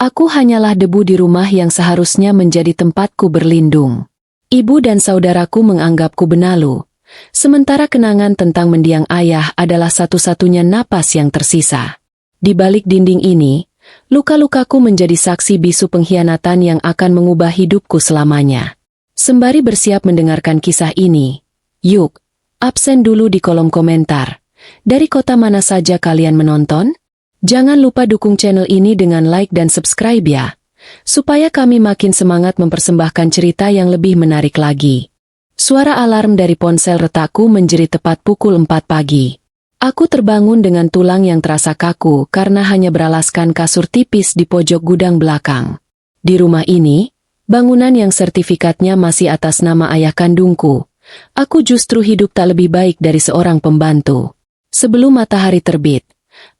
Aku hanyalah debu di rumah yang seharusnya menjadi tempatku berlindung. Ibu dan saudaraku menganggapku benalu, sementara kenangan tentang mendiang ayah adalah satu-satunya napas yang tersisa. Di balik dinding ini, luka-lukaku menjadi saksi bisu pengkhianatan yang akan mengubah hidupku selamanya. Sembari bersiap mendengarkan kisah ini, yuk, absen dulu di kolom komentar. Dari kota mana saja kalian menonton? Jangan lupa dukung channel ini dengan like dan subscribe ya, supaya kami makin semangat mempersembahkan cerita yang lebih menarik lagi. Suara alarm dari ponsel retakku menjerit tepat pukul 4 pagi. Aku terbangun dengan tulang yang terasa kaku karena hanya beralaskan kasur tipis di pojok gudang belakang. Di rumah ini, bangunan yang sertifikatnya masih atas nama ayah kandungku, aku justru hidup tak lebih baik dari seorang pembantu. Sebelum matahari terbit,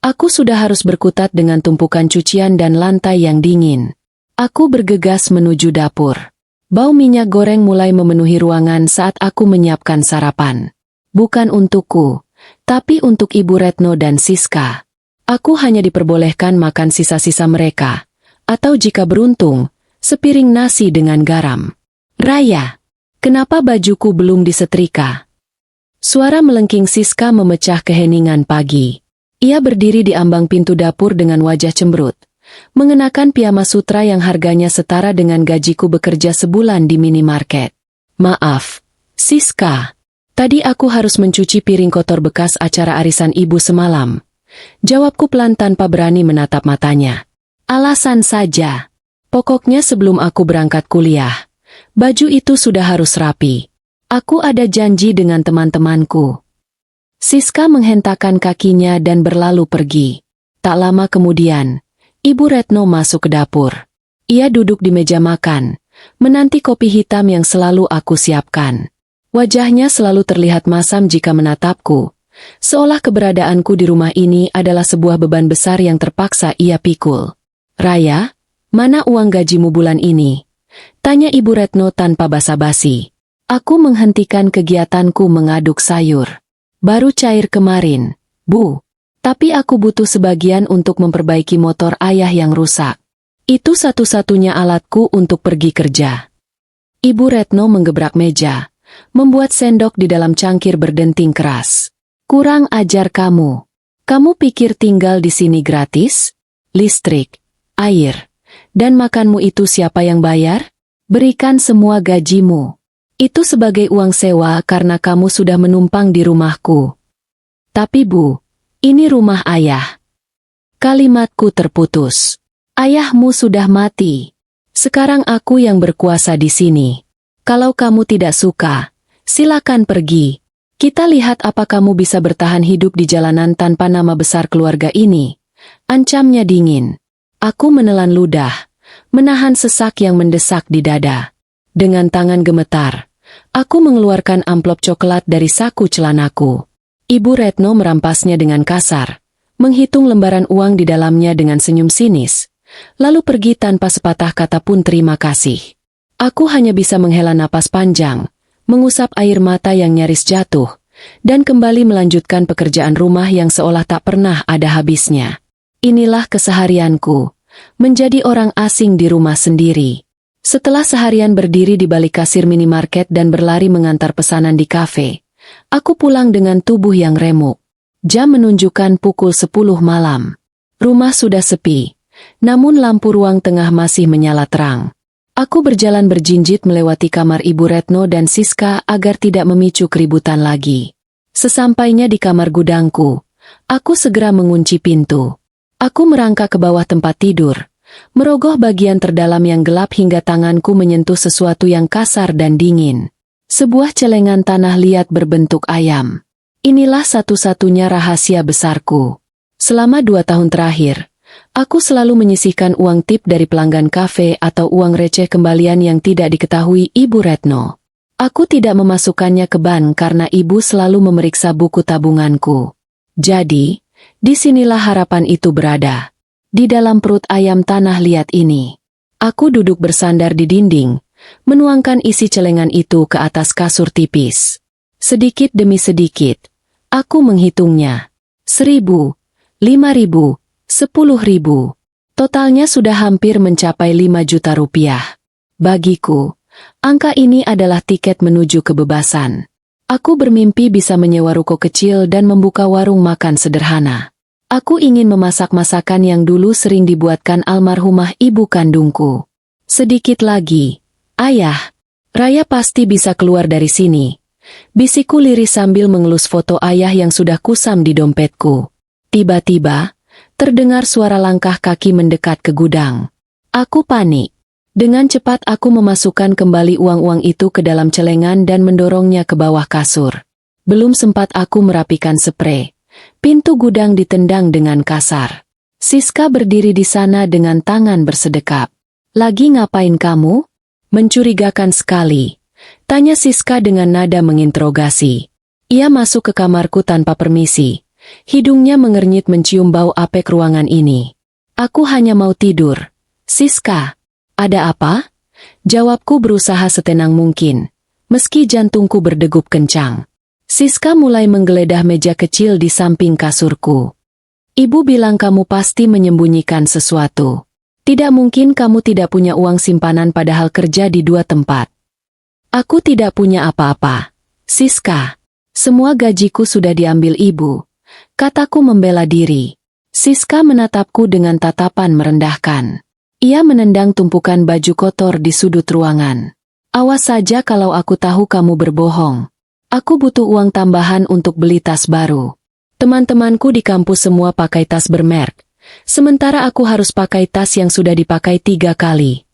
aku sudah harus berkutat dengan tumpukan cucian dan lantai yang dingin. Aku bergegas menuju dapur. Bau minyak goreng mulai memenuhi ruangan saat aku menyiapkan sarapan. Bukan untukku, tapi untuk Ibu Retno dan Siska. Aku hanya diperbolehkan makan sisa-sisa mereka, atau jika beruntung, sepiring nasi dengan garam. Raya, kenapa bajuku belum disetrika? Suara melengking Siska memecah keheningan pagi. Ia berdiri di ambang pintu dapur dengan wajah cemberut, mengenakan piyama sutra yang harganya setara dengan gajiku bekerja sebulan di minimarket. Maaf, Siska. Tadi aku harus mencuci piring kotor bekas acara arisan ibu semalam. Jawabku pelan tanpa berani menatap matanya. Alasan saja. Pokoknya sebelum aku berangkat kuliah, baju itu sudah harus rapi. Aku ada janji dengan teman-temanku. Siska menghentakkan kakinya dan berlalu pergi. Tak lama kemudian, Ibu Retno masuk ke dapur. Ia duduk di meja makan, menanti kopi hitam yang selalu aku siapkan. Wajahnya selalu terlihat masam jika menatapku, seolah keberadaanku di rumah ini adalah sebuah beban besar yang terpaksa ia pikul. Raya, mana uang gajimu bulan ini? Tanya Ibu Retno tanpa basa-basi. Aku menghentikan kegiatanku mengaduk sayur. Baru cair kemarin, Bu. Tapi aku butuh sebagian untuk memperbaiki motor ayah yang rusak. Itu satu-satunya alatku untuk pergi kerja. Ibu Retno menggebrak meja, membuat sendok di dalam cangkir berdenting keras. Kurang ajar kamu. Kamu pikir tinggal di sini gratis? Listrik, air, dan makanmu itu siapa yang bayar? Berikan semua gajimu. Itu sebagai uang sewa karena kamu sudah menumpang di rumahku. Tapi Bu, ini rumah ayah. Kalimatku terputus. Ayahmu sudah mati. Sekarang aku yang berkuasa di sini. Kalau kamu tidak suka, silakan pergi. Kita lihat apa kamu bisa bertahan hidup di jalanan tanpa nama besar keluarga ini. Ancamnya dingin. Aku menelan ludah, menahan sesak yang mendesak di dada. Dengan tangan gemetar, aku mengeluarkan amplop coklat dari saku celanaku. Ibu Retno merampasnya dengan kasar, menghitung lembaran uang di dalamnya dengan senyum sinis, lalu pergi tanpa sepatah kata pun terima kasih. Aku hanya bisa menghela napas panjang, mengusap air mata yang nyaris jatuh, dan kembali melanjutkan pekerjaan rumah yang seolah tak pernah ada habisnya. Inilah keseharianku, menjadi orang asing di rumah sendiri. Setelah seharian berdiri di balik kasir minimarket dan berlari mengantar pesanan di kafe, aku pulang dengan tubuh yang remuk. Jam menunjukkan pukul 10 malam. Rumah sudah sepi, namun lampu ruang tengah masih menyala terang. Aku berjalan berjinjit melewati kamar Ibu Retno dan Siska agar tidak memicu keributan lagi. Sesampainya di kamar gudangku, aku segera mengunci pintu. Aku merangkak ke bawah tempat tidur, merogoh bagian terdalam yang gelap hingga tanganku menyentuh sesuatu yang kasar dan dingin. Sebuah celengan tanah liat berbentuk ayam. Inilah satu-satunya rahasia besarku. Selama 2 tahun terakhir, aku selalu menyisihkan uang tip dari pelanggan kafe atau uang receh kembalian yang tidak diketahui Ibu Retno. Aku tidak memasukkannya ke bank karena ibu selalu memeriksa buku tabunganku. Jadi, disinilah harapan itu berada. Di dalam perut ayam tanah liat ini. Aku duduk bersandar di dinding, menuangkan isi celengan itu ke atas kasur tipis. Sedikit demi sedikit, aku menghitungnya. 1.000, 5.000, 10.000. Totalnya sudah hampir mencapai 5 juta rupiah. Bagiku, angka ini adalah tiket menuju kebebasan. Aku bermimpi bisa menyewa ruko kecil dan membuka warung makan sederhana. Aku ingin memasak masakan yang dulu sering dibuatkan almarhumah ibu kandungku. Sedikit lagi, ayah, Raya pasti bisa keluar dari sini. Bisikku lirih sambil mengelus foto ayah yang sudah kusam di dompetku. Tiba-tiba, terdengar suara langkah kaki mendekat ke gudang. Aku panik. Dengan cepat aku memasukkan kembali uang-uang itu ke dalam celengan dan mendorongnya ke bawah kasur. Belum sempat aku merapikan sprei, pintu gudang ditendang dengan kasar. Siska berdiri di sana dengan tangan bersedekap. "Lagi ngapain kamu?" Mencurigakan sekali, tanya Siska dengan nada menginterogasi. Ia masuk ke kamarku tanpa permisi. Hidungnya mengernyit mencium bau apek ruangan ini. "Aku hanya mau tidur." "Siska, ada apa?" Jawabku berusaha setenang mungkin, meski jantungku berdegup kencang. Siska mulai menggeledah meja kecil di samping kasurku. "Ibu bilang kamu pasti menyembunyikan sesuatu. Tidak mungkin kamu tidak punya uang simpanan padahal kerja di 2 tempat." "Aku tidak punya apa-apa, Siska. Semua gajiku sudah diambil ibu," kataku membela diri. Siska menatapku dengan tatapan merendahkan. Ia menendang tumpukan baju kotor di sudut ruangan. "Awas saja kalau aku tahu kamu berbohong. Aku butuh uang tambahan untuk beli tas baru. Teman-temanku di kampus semua pakai tas bermerek. Sementara aku harus pakai tas yang sudah dipakai 3 kali.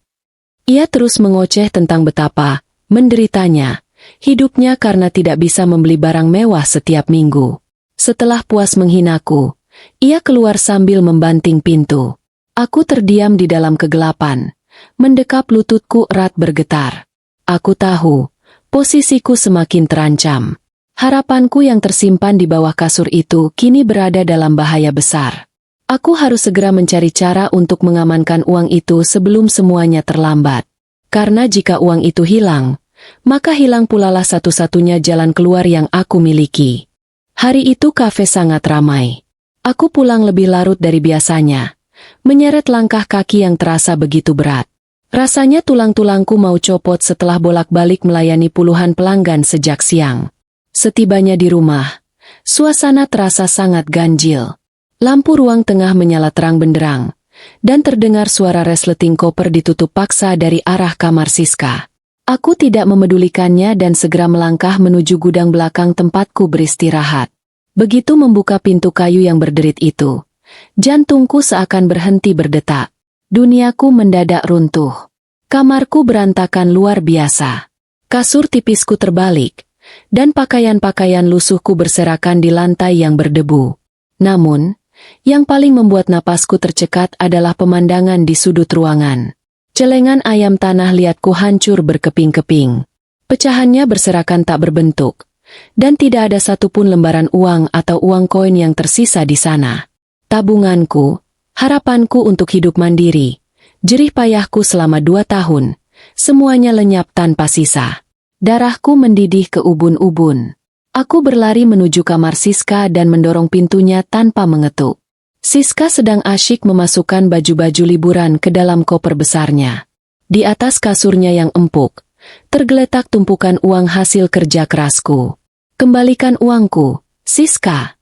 Ia terus mengoceh tentang betapa menderitanya hidupnya karena tidak bisa membeli barang mewah setiap minggu. Setelah puas menghinaku, ia keluar sambil membanting pintu. Aku terdiam di dalam kegelapan, mendekap lututku erat bergetar. Aku tahu, posisiku semakin terancam. Harapanku yang tersimpan di bawah kasur itu kini berada dalam bahaya besar. Aku harus segera mencari cara untuk mengamankan uang itu sebelum semuanya terlambat. Karena jika uang itu hilang, maka hilang pulalah satu-satunya jalan keluar yang aku miliki. Hari itu kafe sangat ramai. Aku pulang lebih larut dari biasanya, menyeret langkah kaki yang terasa begitu berat. Rasanya tulang-tulangku mau copot setelah bolak-balik melayani puluhan pelanggan sejak siang. Setibanya di rumah, suasana terasa sangat ganjil. Lampu ruang tengah menyala terang benderang, dan terdengar suara resleting koper ditutup paksa dari arah kamar Siska. Aku tidak memedulikannya dan segera melangkah menuju gudang belakang tempatku beristirahat. Begitu membuka pintu kayu yang berderit itu, jantungku seakan berhenti berdetak. Duniaku mendadak runtuh. Kamarku berantakan luar biasa. Kasur tipisku terbalik, dan pakaian-pakaian lusuhku berserakan di lantai yang berdebu. Namun, yang paling membuat napasku tercekat adalah pemandangan di sudut ruangan. Celengan ayam tanah liatku hancur berkeping-keping. Pecahannya berserakan tak berbentuk, dan tidak ada satupun lembaran uang atau uang koin yang tersisa di sana. Tabunganku, harapanku untuk hidup mandiri, jerih payahku selama 2 tahun, semuanya lenyap tanpa sisa. Darahku mendidih ke ubun-ubun. Aku berlari menuju kamar Siska dan mendorong pintunya tanpa mengetuk. Siska sedang asyik memasukkan baju-baju liburan ke dalam koper besarnya. Di atas kasurnya yang empuk, tergeletak tumpukan uang hasil kerja kerasku. "Kembalikan uangku, Siska!"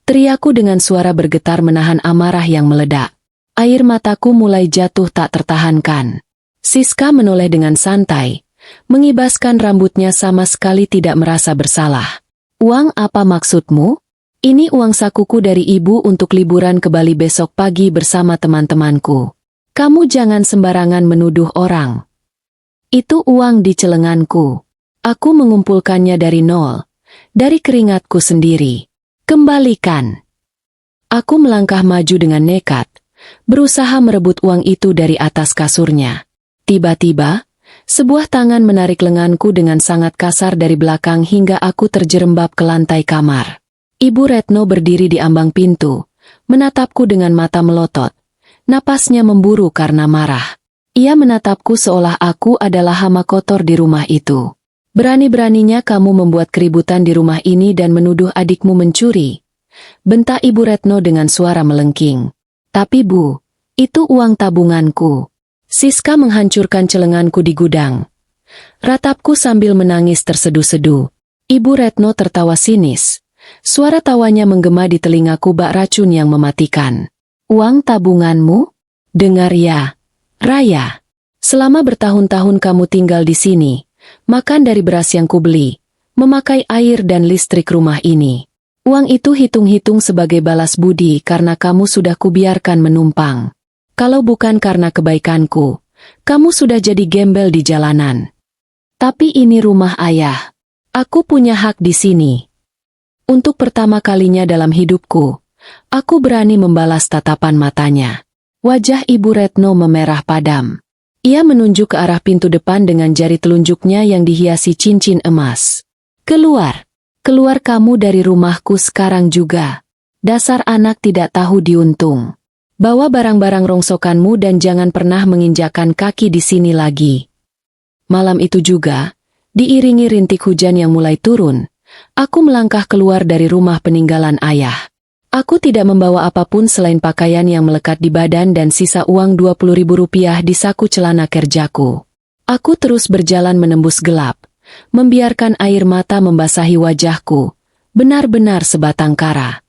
teriakku dengan suara bergetar menahan amarah yang meledak. Air mataku mulai jatuh tak tertahankan. Siska menoleh dengan santai, mengibaskan rambutnya sama sekali tidak merasa bersalah. "Uang apa maksudmu?" "Ini uang sakuku dari ibu untuk liburan ke Bali besok pagi bersama teman-temanku. Kamu jangan sembarangan menuduh orang. Itu uang di celenganku. Aku mengumpulkannya dari nol, dari keringatku sendiri. Kembalikan." Aku melangkah maju dengan nekat, berusaha merebut uang itu dari atas kasurnya. Tiba-tiba, sebuah tangan menarik lenganku dengan sangat kasar dari belakang hingga aku terjerembab ke lantai kamar. Ibu Retno berdiri di ambang pintu, menatapku dengan mata melotot. Napasnya memburu karena marah. Ia menatapku seolah aku adalah hama kotor di rumah itu. "Berani-beraninya kamu membuat keributan di rumah ini dan menuduh adikmu mencuri," bentak Ibu Retno dengan suara melengking. "Tapi Bu, Itu uang tabunganku. Siska menghancurkan celenganku di gudang. Ratapku sambil menangis terseduh-seduh. Ibu Retno tertawa sinis. Suara tawanya menggema di telingaku bak racun yang mematikan. Uang tabunganmu? Dengar ya, Raya. Selama bertahun-tahun kamu tinggal di sini, makan dari beras yang kubeli, memakai air dan listrik rumah ini. Uang itu hitung-hitung sebagai balas budi karena kamu sudah kubiarkan menumpang. Kalau bukan karena kebaikanku, kamu sudah jadi gembel di jalanan. Tapi ini rumah ayah. Aku punya hak di sini. Untuk pertama kalinya dalam hidupku, aku berani membalas tatapan matanya. Wajah Ibu Retno memerah padam. Ia menunjuk ke arah pintu depan dengan jari telunjuknya yang dihiasi cincin emas. Keluar! Keluar kamu dari rumahku sekarang juga. Dasar anak tidak tahu diuntung. Bawa barang-barang rongsokanmu dan jangan pernah menginjakan kaki di sini lagi. Malam itu juga, diiringi rintik hujan yang mulai turun, aku melangkah keluar dari rumah peninggalan ayah. Aku tidak membawa apapun selain pakaian yang melekat di badan dan sisa uang Rp20.000 di saku celana kerjaku. Aku terus berjalan menembus gelap, membiarkan air mata membasahi wajahku, benar-benar sebatang kara.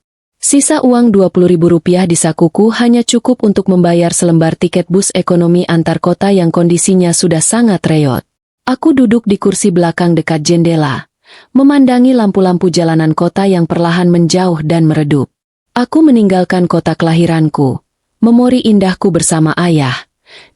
Sisa uang Rp20.000 di sakuku hanya cukup untuk membayar selembar tiket bus ekonomi antar kota yang kondisinya sudah sangat reot. Aku duduk di kursi belakang dekat jendela, memandangi lampu-lampu jalanan kota yang perlahan menjauh dan meredup. Aku meninggalkan kota kelahiranku, memori indahku bersama ayah,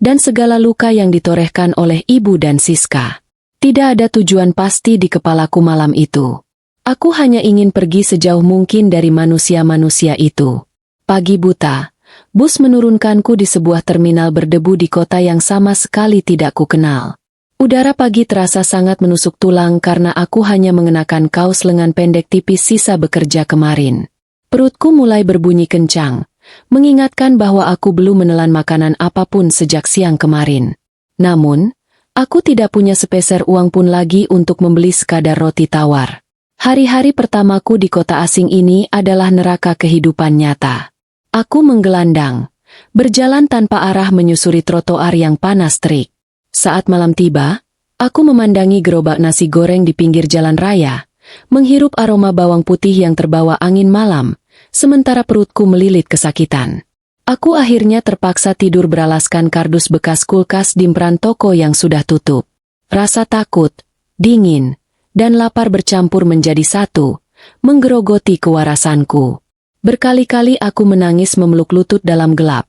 dan segala luka yang ditorehkan oleh ibu dan Siska. Tidak ada tujuan pasti di kepalaku malam itu. Aku hanya ingin pergi sejauh mungkin dari manusia-manusia itu. Pagi buta, bus menurunkanku di sebuah terminal berdebu di kota yang sama sekali tidak kukenal. Udara pagi terasa sangat menusuk tulang karena aku hanya mengenakan kaos lengan pendek tipis sisa bekerja kemarin. Perutku mulai berbunyi kencang, mengingatkan bahwa aku belum menelan makanan apapun sejak siang kemarin. Namun, aku tidak punya sepeser uang pun lagi untuk membeli sekadar roti tawar. Hari-hari pertamaku di kota asing ini adalah neraka kehidupan nyata. Aku menggelandang, berjalan tanpa arah menyusuri trotoar yang panas terik. Saat malam tiba, aku memandangi gerobak nasi goreng di pinggir jalan raya, menghirup aroma bawang putih yang terbawa angin malam, sementara perutku melilit kesakitan. Aku akhirnya terpaksa tidur beralaskan kardus bekas kulkas di peran toko yang sudah tutup. Rasa takut, dingin, dan lapar bercampur menjadi satu, menggerogoti kewarasanku. Berkali-kali aku menangis memeluk lutut dalam gelap,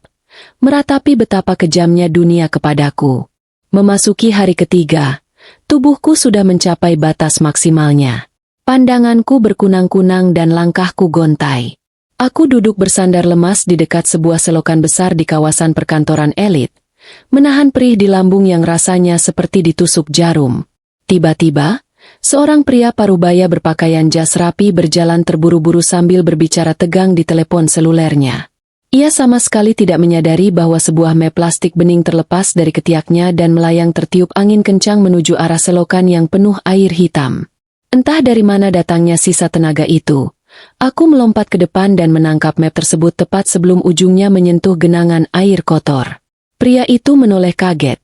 meratapi betapa kejamnya dunia kepadaku. Memasuki hari ketiga, tubuhku sudah mencapai batas maksimalnya. Pandanganku berkunang-kunang dan langkahku gontai. Aku duduk bersandar lemas di dekat sebuah selokan besar di kawasan perkantoran elit, menahan perih di lambung yang rasanya seperti ditusuk jarum. Tiba-tiba, seorang pria parubaya berpakaian jas rapi berjalan terburu-buru sambil berbicara tegang di telepon selulernya. Ia sama sekali tidak menyadari bahwa sebuah map plastik bening terlepas dari ketiaknya dan melayang tertiup angin kencang menuju arah selokan yang penuh air hitam. Entah dari mana datangnya sisa tenaga itu. Aku melompat ke depan dan menangkap map tersebut tepat sebelum ujungnya menyentuh genangan air kotor. Pria itu menoleh kaget.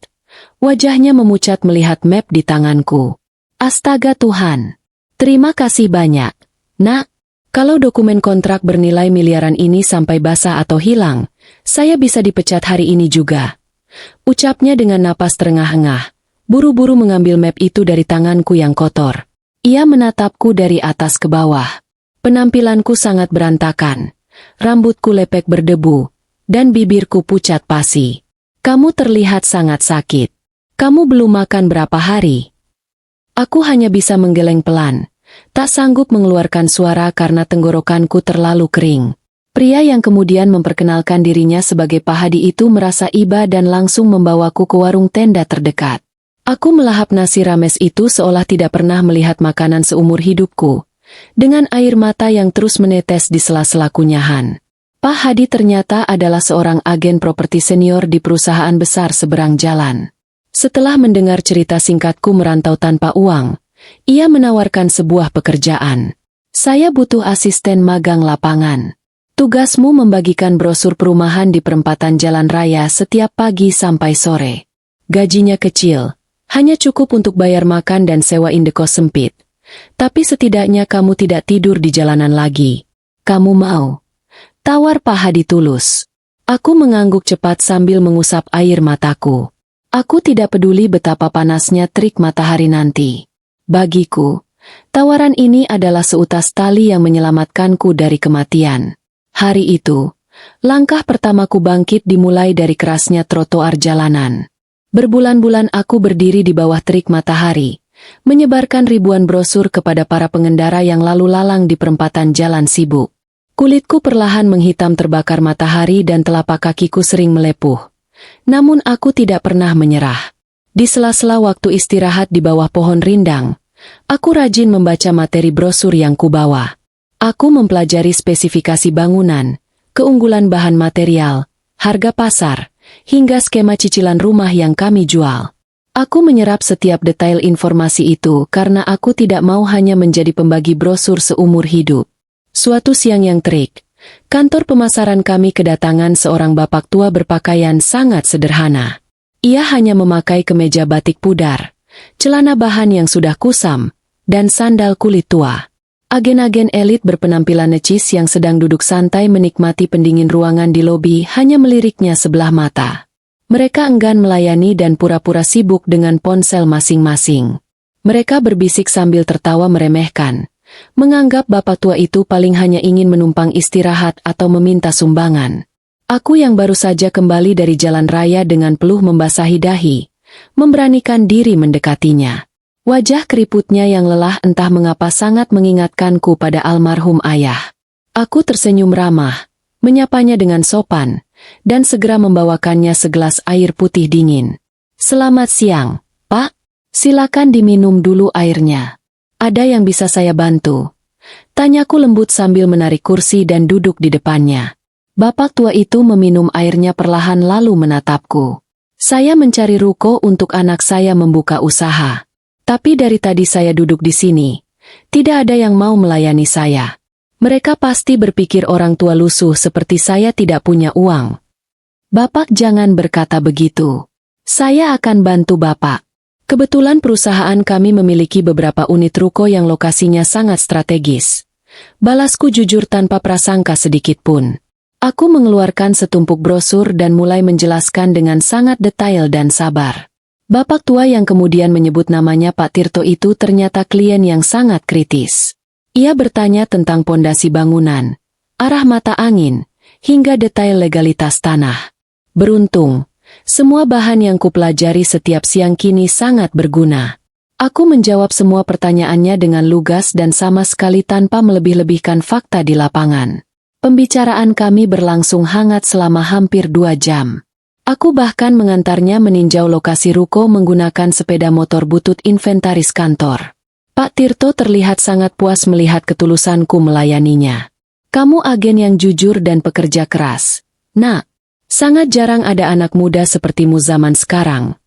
Wajahnya memucat melihat map di tanganku. Astaga Tuhan! Terima kasih banyak, Nak. Kalau dokumen kontrak bernilai miliaran ini sampai basah atau hilang, saya bisa dipecat hari ini juga. Ucapnya dengan napas terengah-engah, buru-buru mengambil map itu dari tanganku yang kotor. Ia menatapku dari atas ke bawah. Penampilanku sangat berantakan, rambutku lepek berdebu, dan bibirku pucat pasi. Kamu terlihat sangat sakit. Kamu belum makan berapa hari? Aku hanya bisa menggeleng pelan. Tak sanggup mengeluarkan suara karena tenggorokanku terlalu kering. Pria yang kemudian memperkenalkan dirinya sebagai Pak Hadi itu merasa iba dan langsung membawaku ke warung tenda terdekat. Aku melahap nasi rames itu seolah tidak pernah melihat makanan seumur hidupku, dengan air mata yang terus menetes di sela-sela kunyahan. Pak Hadi ternyata adalah seorang agen properti senior di perusahaan besar seberang jalan. Setelah mendengar cerita singkatku merantau tanpa uang, ia menawarkan sebuah pekerjaan. Saya butuh asisten magang lapangan. Tugasmu membagikan brosur perumahan di perempatan jalan raya setiap pagi sampai sore. Gajinya kecil, hanya cukup untuk bayar makan dan sewa indekos sempit. Tapi setidaknya kamu tidak tidur di jalanan lagi. Kamu mau? Tawar Pak Hadi tulus. Aku mengangguk cepat sambil mengusap air mataku. Aku tidak peduli betapa panasnya terik matahari nanti. Bagiku, tawaran ini adalah seutas tali yang menyelamatkanku dari kematian. Hari itu, langkah pertamaku bangkit dimulai dari kerasnya trotoar jalanan. Berbulan-bulan aku berdiri di bawah terik matahari, menyebarkan ribuan brosur kepada para pengendara yang lalu lalang di perempatan jalan sibuk. Kulitku perlahan menghitam terbakar matahari dan telapak kakiku sering melepuh. Namun aku tidak pernah menyerah. Di sela-sela waktu istirahat di bawah pohon rindang, aku rajin membaca materi brosur yang kubawa. Aku mempelajari spesifikasi bangunan, keunggulan bahan material, harga pasar, hingga skema cicilan rumah yang kami jual. Aku menyerap setiap detail informasi itu karena aku tidak mau hanya menjadi pembagi brosur seumur hidup. Suatu siang yang terik, kantor pemasaran kami kedatangan seorang bapak tua berpakaian sangat sederhana. Ia hanya memakai kemeja batik pudar, celana bahan yang sudah kusam, dan sandal kulit tua. Agen-agen elit berpenampilan necis yang sedang duduk santai menikmati pendingin ruangan di lobi hanya meliriknya sebelah mata. Mereka enggan melayani dan pura-pura sibuk dengan ponsel masing-masing. Mereka berbisik sambil tertawa meremehkan, menganggap bapak tua itu paling hanya ingin menumpang istirahat atau meminta sumbangan. Aku yang baru saja kembali dari jalan raya dengan peluh membasahi dahi, memberanikan diri mendekatinya. Wajah keriputnya yang lelah entah mengapa sangat mengingatkanku pada almarhum ayah. Aku tersenyum ramah, menyapanya dengan sopan, dan segera membawakannya segelas air putih dingin. "Selamat siang, Pak. Silakan diminum dulu airnya. Ada yang bisa saya bantu?" Tanyaku lembut sambil menarik kursi dan duduk di depannya. Bapak tua itu meminum airnya perlahan lalu menatapku. "Saya mencari ruko untuk anak saya membuka usaha. Tapi dari tadi saya duduk di sini, tidak ada yang mau melayani saya. Mereka pasti berpikir orang tua lusuh seperti saya tidak punya uang." "Bapak jangan berkata begitu. Saya akan bantu Bapak. Kebetulan perusahaan kami memiliki beberapa unit ruko yang lokasinya sangat strategis." Balasku jujur tanpa prasangka sedikit pun. Aku mengeluarkan setumpuk brosur dan mulai menjelaskan dengan sangat detail dan sabar. Bapak tua yang kemudian menyebut namanya Pak Tirto itu ternyata klien yang sangat kritis. Ia bertanya tentang pondasi bangunan, arah mata angin, hingga detail legalitas tanah. Beruntung, semua bahan yang kupelajari setiap siang kini sangat berguna. Aku menjawab semua pertanyaannya dengan lugas dan sama sekali tanpa melebih-lebihkan fakta di lapangan. Pembicaraan kami berlangsung hangat selama hampir 2 jam. Aku bahkan mengantarnya meninjau lokasi ruko menggunakan sepeda motor butut inventaris kantor. Pak Tirto terlihat sangat puas melihat ketulusanku melayaninya. "Kamu agen yang jujur dan pekerja keras, Nak. Sangat jarang ada anak muda sepertimu zaman sekarang,"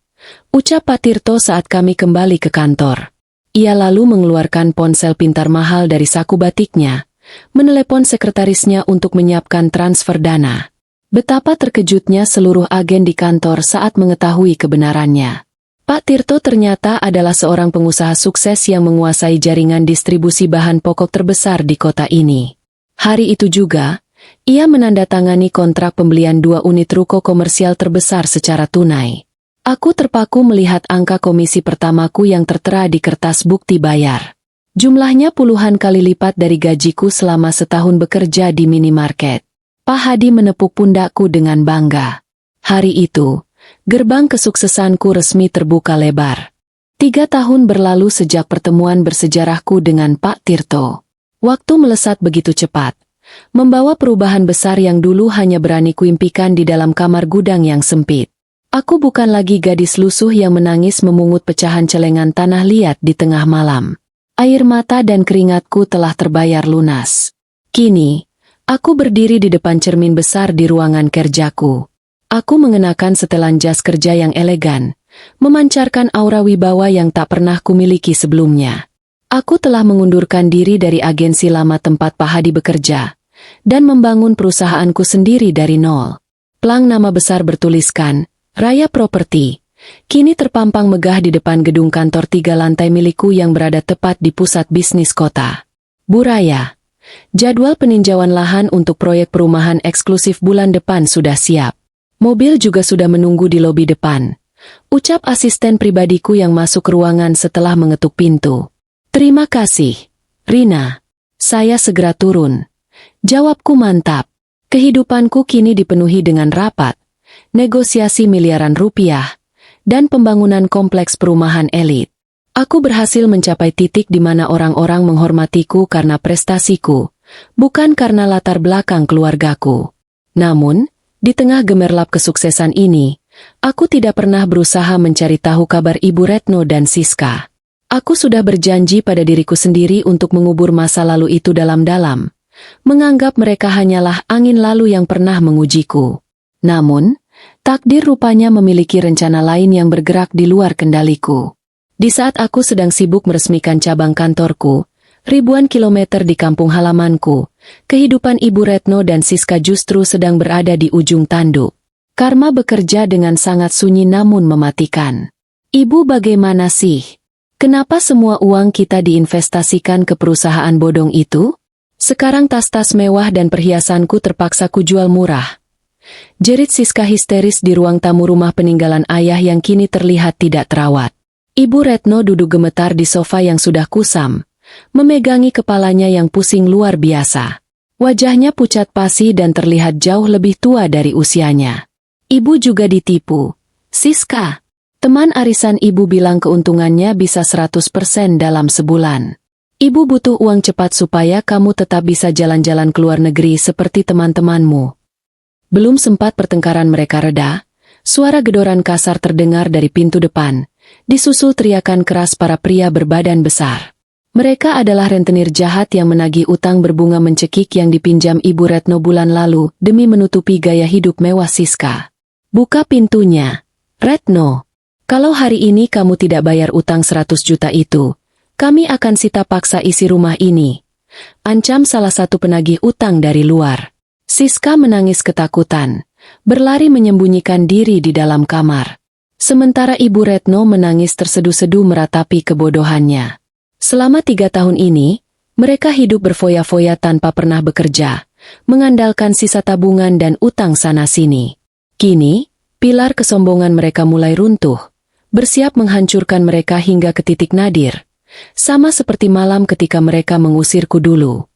ucap Pak Tirto saat kami kembali ke kantor. Ia lalu mengeluarkan ponsel pintar mahal dari saku batiknya, menelepon sekretarisnya untuk menyiapkan transfer dana. Betapa terkejutnya seluruh agen di kantor saat mengetahui kebenarannya. Pak Tirto ternyata adalah seorang pengusaha sukses yang menguasai jaringan distribusi bahan pokok terbesar di kota ini. Hari itu juga, ia menandatangani kontrak pembelian 2 unit ruko komersial terbesar secara tunai. Aku terpaku melihat angka komisi pertamaku yang tertera di kertas bukti bayar. Jumlahnya puluhan kali lipat dari gajiku selama setahun bekerja di minimarket. Pak Hadi menepuk pundakku dengan bangga. Hari itu, gerbang kesuksesanku resmi terbuka lebar. 3 tahun berlalu sejak pertemuan bersejarahku dengan Pak Tirto. Waktu melesat begitu cepat, membawa perubahan besar yang dulu hanya berani kuimpikan di dalam kamar gudang yang sempit. Aku bukan lagi gadis lusuh yang menangis memungut pecahan celengan tanah liat di tengah malam. Air mata dan keringatku telah terbayar lunas. Kini, aku berdiri di depan cermin besar di ruangan kerjaku. Aku mengenakan setelan jas kerja yang elegan, memancarkan aura wibawa yang tak pernah kumiliki sebelumnya. Aku telah mengundurkan diri dari agensi lama tempat Pak Hadi bekerja, dan membangun perusahaanku sendiri dari nol. Plang nama besar bertuliskan, Raya Properti, kini terpampang megah di depan gedung kantor 3 lantai milikku yang berada tepat di pusat bisnis kota. Bu Raya, jadwal peninjauan lahan untuk proyek perumahan eksklusif bulan depan sudah siap. Mobil juga sudah menunggu di lobi depan, ucap asisten pribadiku yang masuk ke ruangan setelah mengetuk pintu. Terima kasih, Rina. Saya segera turun. Jawabku mantap. Kehidupanku kini dipenuhi dengan rapat, negosiasi miliaran rupiah, dan pembangunan kompleks perumahan elit. Aku berhasil mencapai titik di mana orang-orang menghormatiku karena prestasiku, bukan karena latar belakang keluargaku. Namun, di tengah gemerlap kesuksesan ini, aku tidak pernah berusaha mencari tahu kabar Ibu Retno dan Siska. Aku sudah berjanji pada diriku sendiri untuk mengubur masa lalu itu dalam-dalam, menganggap mereka hanyalah angin lalu yang pernah mengujiku. Namun, takdir rupanya memiliki rencana lain yang bergerak di luar kendaliku. Di saat aku sedang sibuk meresmikan cabang kantorku, ribuan kilometer di kampung halamanku, kehidupan Ibu Retno dan Siska justru sedang berada di ujung tanduk. Karma bekerja dengan sangat sunyi namun mematikan. Ibu, bagaimana sih? Kenapa semua uang kita diinvestasikan ke perusahaan bodong itu? Sekarang tas-tas mewah dan perhiasanku terpaksa kujual murah. Jerit Siska histeris di ruang tamu rumah peninggalan ayah yang kini terlihat tidak terawat. Ibu Retno duduk gemetar di sofa yang sudah kusam, memegangi kepalanya yang pusing luar biasa. Wajahnya pucat pasi dan terlihat jauh lebih tua dari usianya. Ibu juga ditipu. Siska, teman arisan ibu bilang keuntungannya bisa 100% dalam sebulan. Ibu butuh uang cepat supaya kamu tetap bisa jalan-jalan ke luar negeri seperti teman-temanmu. Belum sempat pertengkaran mereka reda, suara gedoran kasar terdengar dari pintu depan, disusul teriakan keras para pria berbadan besar. Mereka adalah rentenir jahat yang menagih utang berbunga mencekik yang dipinjam Ibu Retno bulan lalu demi menutupi gaya hidup mewah Siska. Buka pintunya. Retno, kalau hari ini kamu tidak bayar utang 100 juta itu, kami akan sita paksa isi rumah ini. Ancam salah satu penagih utang dari luar. Siska menangis ketakutan, berlari menyembunyikan diri di dalam kamar. Sementara Ibu Retno menangis terseduh-seduh meratapi kebodohannya. Selama 3 tahun ini, mereka hidup berfoya-foya tanpa pernah bekerja, mengandalkan sisa tabungan dan utang sana-sini. Kini, pilar kesombongan mereka mulai runtuh, bersiap menghancurkan mereka hingga ke titik nadir. Sama seperti malam ketika mereka mengusirku dulu.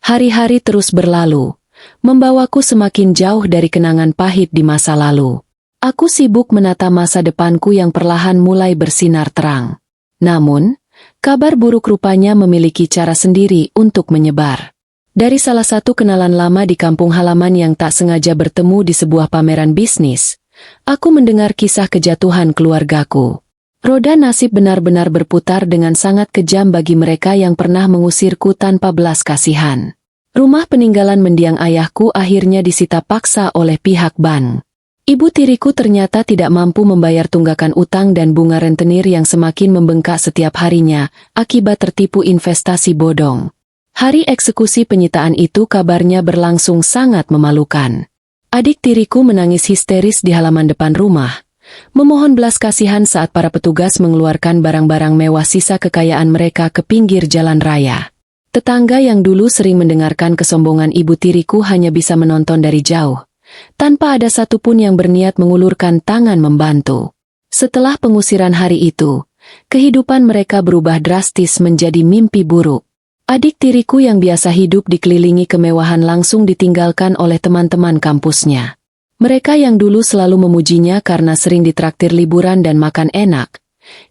Hari-hari terus berlalu, membawaku semakin jauh dari kenangan pahit di masa lalu. Aku sibuk menata masa depanku yang perlahan mulai bersinar terang. Namun, kabar buruk rupanya memiliki cara sendiri untuk menyebar. Dari salah satu kenalan lama di kampung halaman yang tak sengaja bertemu di sebuah pameran bisnis, aku mendengar kisah kejatuhan keluargaku. Roda nasib benar-benar berputar dengan sangat kejam bagi mereka yang pernah mengusirku tanpa belas kasihan. Rumah peninggalan mendiang ayahku akhirnya disita paksa oleh pihak bank. Ibu tiriku ternyata tidak mampu membayar tunggakan utang dan bunga rentenir yang semakin membengkak setiap harinya akibat tertipu investasi bodong. Hari eksekusi penyitaan itu kabarnya berlangsung sangat memalukan. Adik tiriku menangis histeris di halaman depan rumah, memohon belas kasihan saat para petugas mengeluarkan barang-barang mewah sisa kekayaan mereka ke pinggir jalan raya. Tetangga yang dulu sering mendengarkan kesombongan ibu tiriku hanya bisa menonton dari jauh, tanpa ada satupun yang berniat mengulurkan tangan membantu. Setelah pengusiran hari itu, kehidupan mereka berubah drastis menjadi mimpi buruk. Adik tiriku yang biasa hidup dikelilingi kemewahan langsung ditinggalkan oleh teman-teman kampusnya. Mereka yang dulu selalu memujinya karena sering ditraktir liburan dan makan enak,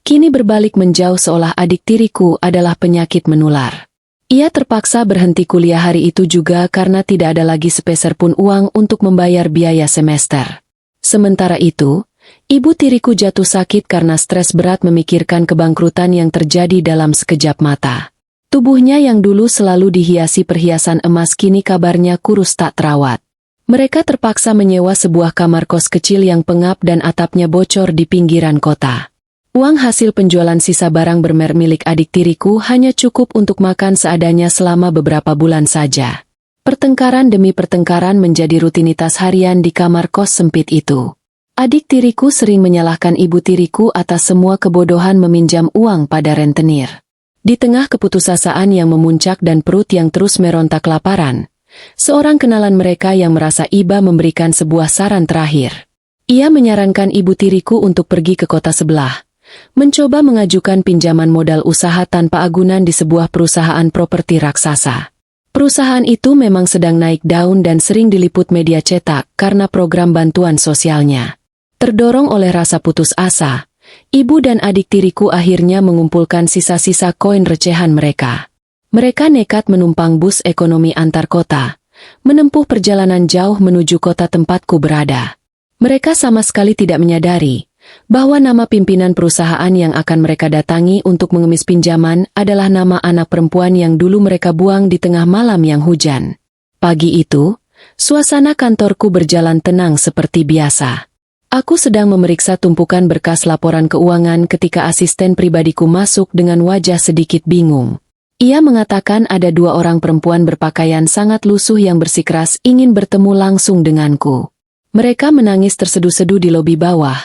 kini berbalik menjauh seolah adik tiriku adalah penyakit menular. Ia terpaksa berhenti kuliah hari itu juga karena tidak ada lagi sepeser pun uang untuk membayar biaya semester. Sementara itu, ibu tiriku jatuh sakit karena stres berat memikirkan kebangkrutan yang terjadi dalam sekejap mata. Tubuhnya yang dulu selalu dihiasi perhiasan emas kini kabarnya kurus tak terawat. Mereka terpaksa menyewa sebuah kamar kos kecil yang pengap dan atapnya bocor di pinggiran kota. Uang hasil penjualan sisa barang bermerek milik adik tiriku hanya cukup untuk makan seadanya selama beberapa bulan saja. Pertengkaran demi pertengkaran menjadi rutinitas harian di kamar kos sempit itu. Adik tiriku sering menyalahkan ibu tiriku atas semua kebodohan meminjam uang pada rentenir. Di tengah keputusasaan yang memuncak dan perut yang terus meronta kelaparan, seorang kenalan mereka yang merasa iba memberikan sebuah saran terakhir. Ia menyarankan ibu tiriku untuk pergi ke kota sebelah, mencoba mengajukan pinjaman modal usaha tanpa agunan di sebuah perusahaan properti raksasa. Perusahaan itu memang sedang naik daun dan sering diliput media cetak karena program bantuan sosialnya. Terdorong oleh rasa putus asa, ibu dan adik tiriku akhirnya mengumpulkan sisa-sisa koin recehan mereka. Mereka nekat menumpang bus ekonomi antar kota, menempuh perjalanan jauh menuju kota tempatku berada. Mereka sama sekali tidak menyadari bahwa nama pimpinan perusahaan yang akan mereka datangi untuk mengemis pinjaman adalah nama anak perempuan yang dulu mereka buang di tengah malam yang hujan. Pagi itu, suasana kantorku berjalan tenang seperti biasa. Aku sedang memeriksa tumpukan berkas laporan keuangan ketika asisten pribadiku masuk dengan wajah sedikit bingung. Ia mengatakan ada 2 orang perempuan berpakaian sangat lusuh yang bersikeras ingin bertemu langsung denganku. Mereka menangis terseduh-seduh di lobi bawah,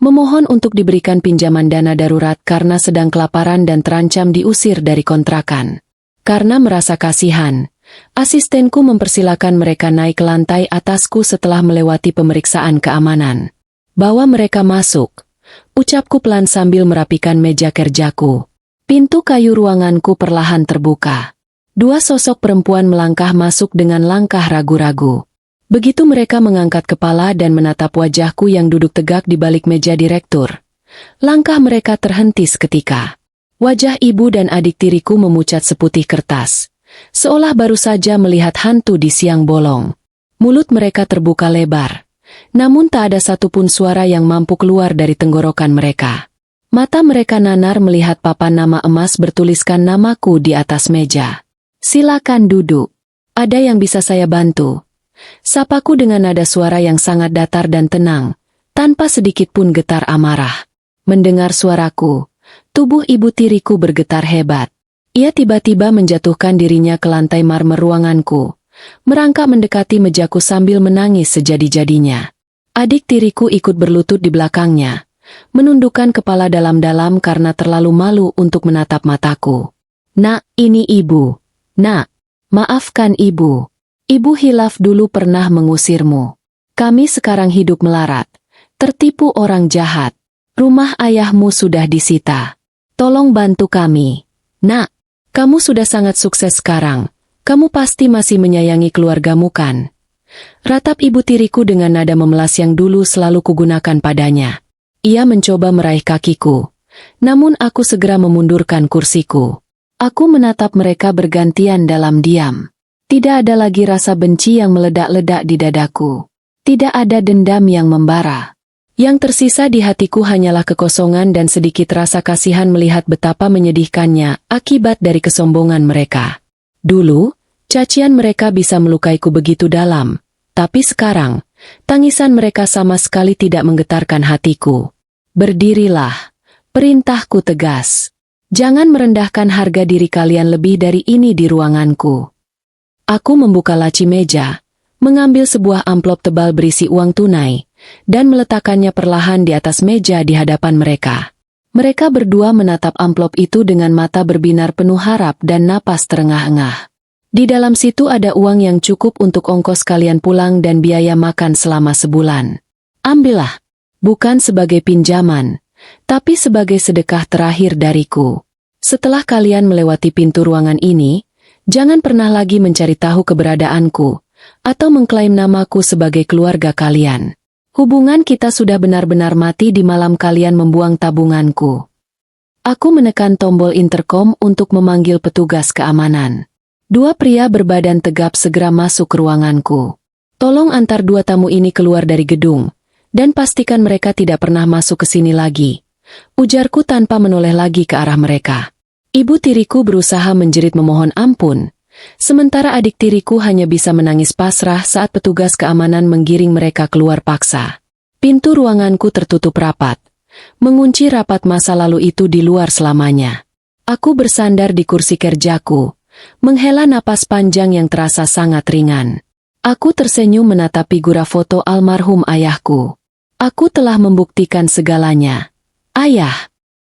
memohon untuk diberikan pinjaman dana darurat karena sedang kelaparan dan terancam diusir dari kontrakan. Karena merasa kasihan, asistenku mempersilakan mereka naik ke lantai atasku setelah melewati pemeriksaan keamanan. Bawa mereka masuk, ucapku pelan sambil merapikan meja kerjaku. Pintu kayu ruanganku perlahan terbuka. 2 sosok perempuan melangkah masuk dengan langkah ragu-ragu. Begitu mereka mengangkat kepala dan menatap wajahku yang duduk tegak di balik meja direktur, langkah mereka terhenti seketika. Wajah ibu dan adik tiriku memucat seputih kertas, seolah baru saja melihat hantu di siang bolong. Mulut mereka terbuka lebar, namun tak ada satupun suara yang mampu keluar dari tenggorokan mereka. Mata mereka nanar melihat papan nama emas bertuliskan namaku di atas meja. "Silakan duduk. Ada yang bisa saya bantu?" Sapaku dengan nada suara yang sangat datar dan tenang, tanpa sedikit pun getar amarah. Mendengar suaraku, tubuh ibu tiriku bergetar hebat. Ia tiba-tiba menjatuhkan dirinya ke lantai marmer ruanganku, merangkak mendekati mejaku sambil menangis sejadi-jadinya. Adik tiriku ikut berlutut di belakangnya, menundukkan kepala dalam-dalam karena terlalu malu untuk menatap mataku. "Nak, ini ibu. Nak, maafkan ibu. Ibu hilaf dulu pernah mengusirmu. Kami sekarang hidup melarat, tertipu orang jahat. Rumah ayahmu sudah disita. Tolong bantu kami. Nak, kamu sudah sangat sukses sekarang. Kamu pasti masih menyayangi keluargamu kan?" Ratap ibu tiriku dengan nada memelas yang dulu selalu kugunakan padanya. Ia mencoba meraih kakiku, namun aku segera memundurkan kursiku. Aku menatap mereka bergantian dalam diam. Tidak ada lagi rasa benci yang meledak-ledak di dadaku. Tidak ada dendam yang membara. Yang tersisa di hatiku hanyalah kekosongan dan sedikit rasa kasihan melihat betapa menyedihkannya akibat dari kesombongan mereka. Dulu, cacian mereka bisa melukaiku begitu dalam, tapi sekarang, tangisan mereka sama sekali tidak menggetarkan hatiku. "Berdirilah, perintahku tegas. Jangan merendahkan harga diri kalian lebih dari ini di ruanganku." Aku membuka laci meja, mengambil sebuah amplop tebal berisi uang tunai, dan meletakkannya perlahan di atas meja di hadapan mereka. Mereka berdua menatap amplop itu dengan mata berbinar penuh harap dan napas terengah-engah. Di dalam situ ada uang yang cukup untuk ongkos kalian pulang dan biaya makan selama sebulan. Ambillah, bukan sebagai pinjaman, tapi sebagai sedekah terakhir dariku. Setelah kalian melewati pintu ruangan ini, jangan pernah lagi mencari tahu keberadaanku, atau mengklaim namaku sebagai keluarga kalian. Hubungan kita sudah benar-benar mati di malam kalian membuang tabunganku. Aku menekan tombol interkom untuk memanggil petugas keamanan. 2 pria berbadan tegap segera masuk ke ruanganku. "Tolong antar 2 tamu ini keluar dari gedung, dan pastikan mereka tidak pernah masuk ke sini lagi," ujarku tanpa menoleh lagi ke arah mereka. Ibu tiriku berusaha menjerit memohon ampun, sementara adik tiriku hanya bisa menangis pasrah saat petugas keamanan menggiring mereka keluar paksa. Pintu ruanganku tertutup rapat, mengunci rapat masa lalu itu di luar selamanya. Aku bersandar di kursi kerjaku, menghela napas panjang yang terasa sangat ringan. Aku tersenyum menatap figura foto almarhum ayahku. Aku telah membuktikan segalanya. Ayah,